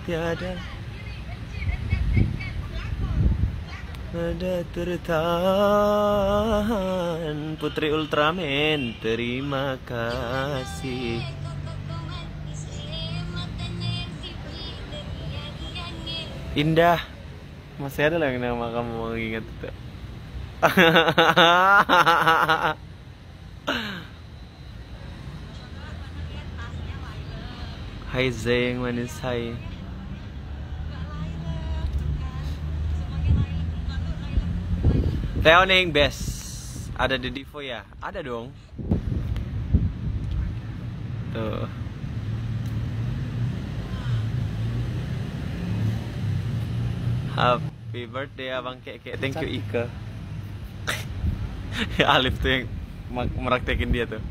tiada ada tertahan. Putri Ultraman, terima kasih. Indah, masih ada yang nama kamu mau ingat itu. Hai Zeng, manis hai. Teoning best. Ada di Divo ya? Ada dong. Tuh. Happy birthday Abang Keke. Thank you Ika. Alif tuh yang meraktekin dia tuh.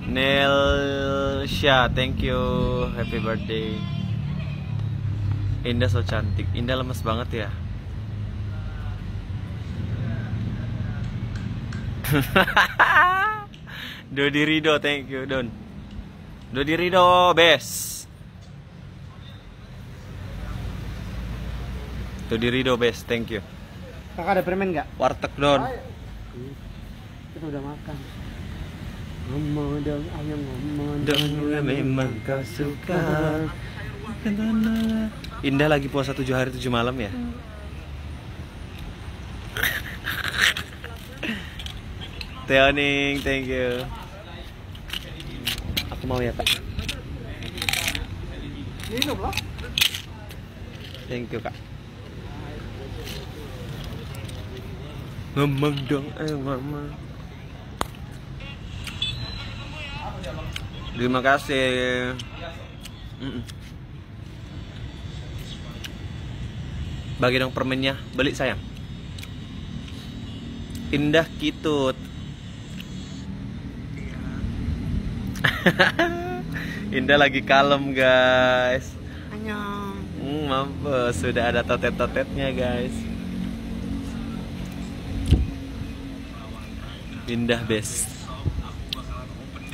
Nelsha, thank you. Happy birthday. Indah so cantik. Indah lemes banget ya. Dodi Rido, thank you Don. Dodi Rido best. Dodi Rido best, thank you. Kakak ada permen nggak? Warteg Don. Kita udah makan. Ngomong dong, ayo ngomong dong, memang kau suka. Indah lagi puasa 7 hari 7 malam ya. Teoning, thank you. Aku mau ya Kak. Minum lah. Thank you Kak. Ngomong dong, ngomong. Terima kasih. Bagi dong permennya, beli sayang. Indah Kitut. Indah lagi kalem guys. Annyeong. Mampus, sudah ada totet-totetnya guys. Indah best.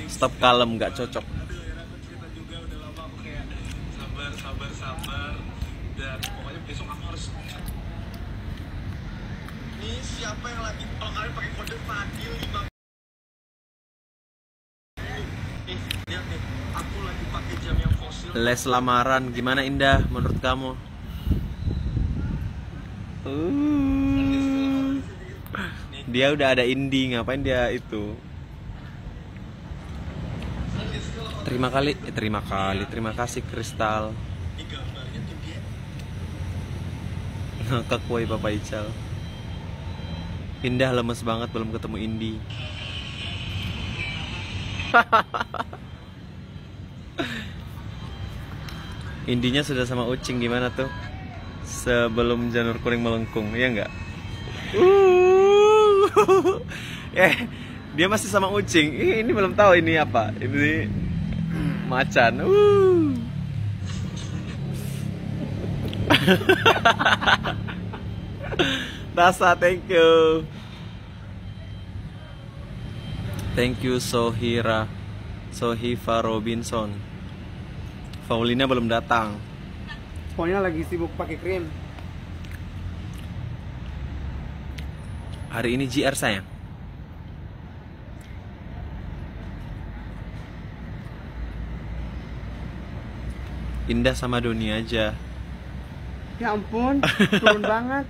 Stop kalem, nggak cocok. Sabar. Dan pokoknya besok aku harus. Ini siapa yang lagi kalian pakai kode Fadil 5. Lihat nih, aku lagi pakai jam yang fosil. Les lamaran gimana Indah menurut kamu? Dia udah ada Indi, ngapain dia itu? Terima kasih Kristal. Ini gambarnya tuh dia. Ngakak woi Papa Ical. Indah lemes banget belum ketemu Indi. Indinya sudah sama Ucing gimana tuh? Sebelum janur kuning melengkung, ya enggak? Dia masih sama Ucing. Ini belum tahu ini apa. Ini macan. Tasa, thank you. Thank you Sohifa Robinson. Paulina belum datang. Pokoknya lagi sibuk pakai krim. Hari ini JR sayang. Indah sama Doni aja. Ya ampun, turun banget.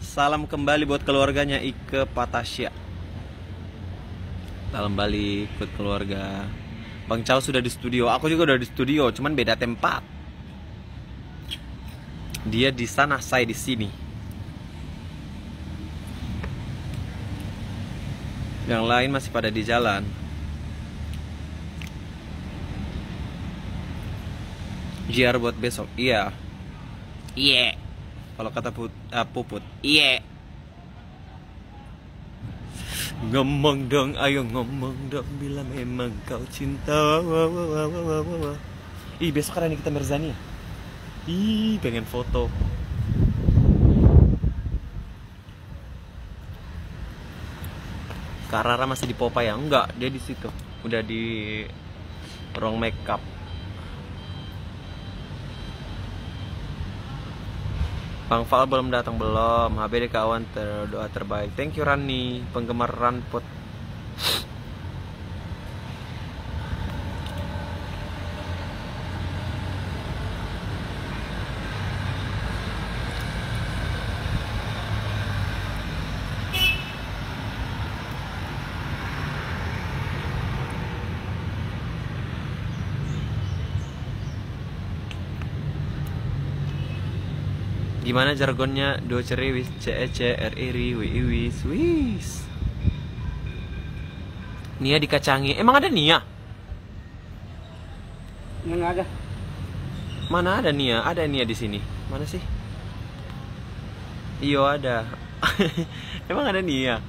Salam kembali buat keluarganya Ike Patasya. Salam balik buat keluarga. Bang Cao sudah di studio. Aku juga udah di studio, cuman beda tempat. Dia di sana, saya di sini. Yang lain masih pada di jalan. JR buat besok. Iya. Kalau kata Puput. Iya. Ngomong dong, ayo ngomong dong, bila memang kau cinta. Ih, besok ada Nikita Mirzani ya? Ih, pengen foto. Kak Rara masih di Popeye ya? Enggak, dia di situ. Udah di Wrong makeup. Bang Fal belum datang belum. HBD kawan doa terbaik. Thank you Rani, penggemar Ranput. Gimana jargonnya? Do ceri wis cec ri wi wis. Nia dikacangi. Emang ada Nia? Yang ada. Mana ada Nia? Ada Nia di sini. Mana sih? Iyo ada. Emang ada Nia?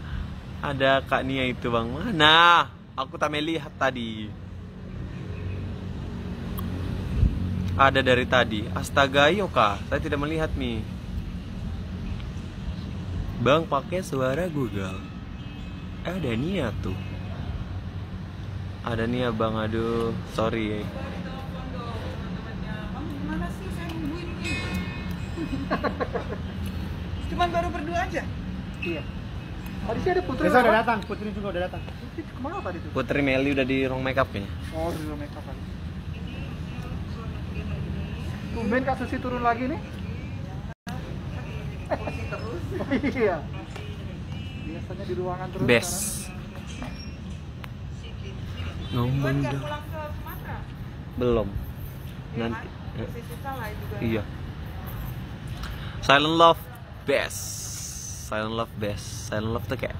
Ada Kak Nia itu bang. Mana? Aku tak melihat tadi. Ada dari tadi. Astaga, yo kak, saya tidak melihat nih. Bang pakai suara Google. Ada Nia tuh. Ada Nia bang, aduh, sorry. Gimana sih saya nungguin ini? Cuman baru berdua aja. Iya. Tadi sih ada Putri. Reza udah datang, Putri juga udah datang. Putri kemana tadi tuh? Putri Meli udah di ruang makeup kayaknya. Oh, di ruang makeup tadi. Tumben Kak Susi turun lagi nih. Terus. Oh iya. Biasanya di ruangan terus. Best. Ngomong dong. Pulang ke Sumatera. Belum. Nanti. Sisa lah juga. Iya. Silent Love best. Silent Love best. Silent Love tuh kayak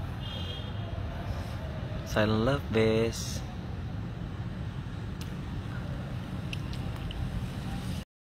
Silent Love best.